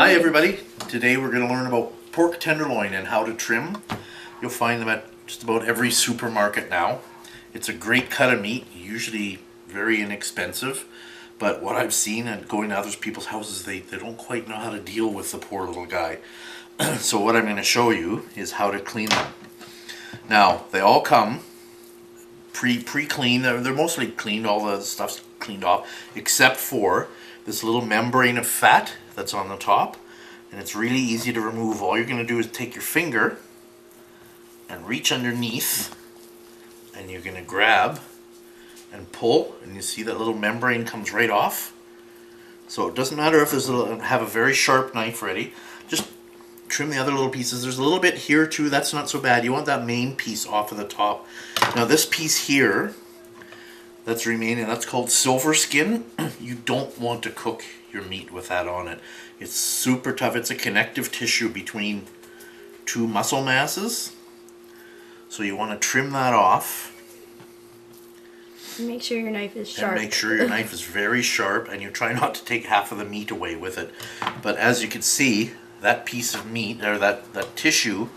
Hi everybody, today we're going to learn about pork tenderloin and how to trim. You'll find them at just about every supermarket now. It's a great cut of meat, usually very inexpensive, but what I've seen and going to other people's houses, they don't quite know how to deal with the poor little guy. So what I'm going to show you is how to clean them. Now, they all come pre-cleaned. They're mostly cleaned, all the stuff's cleaned off, except for this little membrane of fat that's on the top, and it's really easy to remove. All you're going to do is take your finger and reach underneath, and you're going to grab and pull, and you see that little membrane comes right off. So it doesn't matter if have a very sharp knife ready, just trim the other little pieces. There's a little bit here too, that's not so bad. You want that main piece off of the top. Now this piece here that's remaining, that's called silver skin. You don't want to cook your meat with that on it. It's super tough. It's a connective tissue between two muscle masses. So you want to trim that off. Make sure your knife is sharp. And make sure your knife is very sharp, and you try not to take half of the meat away with it. But as you can see, that piece of meat, or that tissue,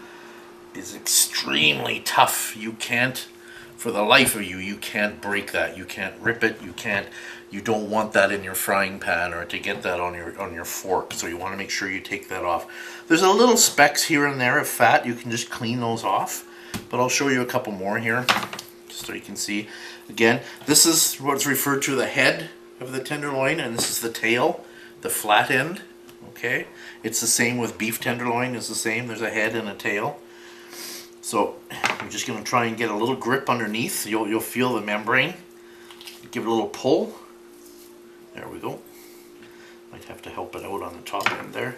is extremely tough. You can't, for the life of you, you can't break that. You can't rip it. You don't want that in your frying pan or to get that on your fork. So you want to make sure you take that off. There's a little specks here and there of fat. You can just clean those off. But I'll show you a couple more here, just so you can see. Again, this is what's referred to the head of the tenderloin, and this is the tail, the flat end. Okay, it's the same with beef tenderloin. It's the same. There's a head and a tail. So I'm just going to try and get a little grip underneath. You'll feel the membrane. Give it a little pull. There we go. Might have to help it out on the top end there.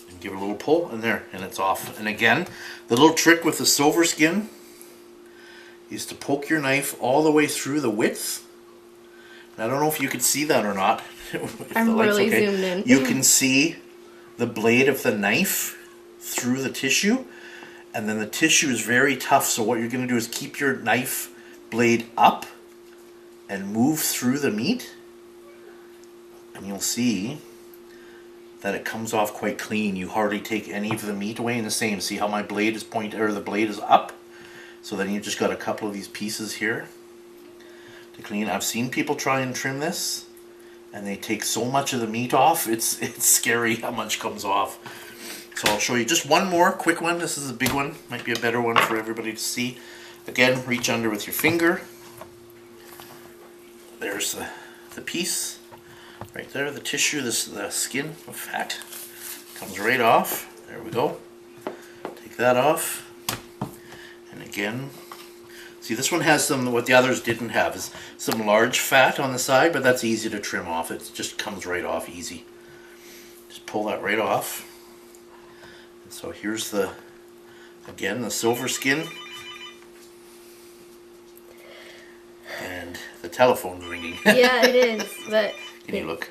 And give it a little pull, and there, and it's off. And again, the little trick with the silver skin is to poke your knife all the way through the width. And I don't know if you can see that or not. I'm really zoomed in. You can see the blade of the knife through the tissue, and then the tissue is very tough. So what you're going to do is keep your knife blade up and move through the meat, and you'll see that it comes off quite clean. You hardly take any of the meat away. And the same, see how my blade is pointed, or the blade is up? So then you've just got a couple of these pieces here to clean. I've seen people try and trim this, and they take so much of the meat off. It's scary how much comes off. So I'll show you just one more quick one. This is a big one, might be a better one for everybody to see. Again, reach under with your finger. There's the piece right there, the tissue, the skin of fat comes right off. There we go. Take that off. And again, see, this one has some, what the others didn't have is some large fat on the side, but that's easy to trim off. It just comes right off easy. Just pull that right off. And so here's again, the silver skin. And the telephone's ringing. Yeah, it is. But can you look?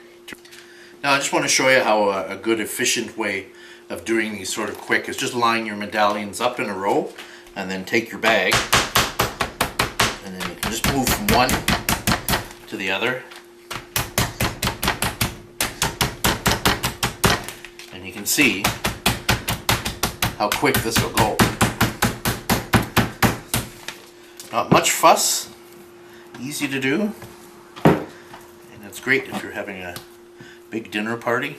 Now I just want to show you how a good, efficient way of doing these sort of quick is just line your medallions up in a row, and then take your bag, and then you can just move from one to the other, and you can see how quick this will go. Not much fuss. Easy to do, and it's great if you're having a big dinner party.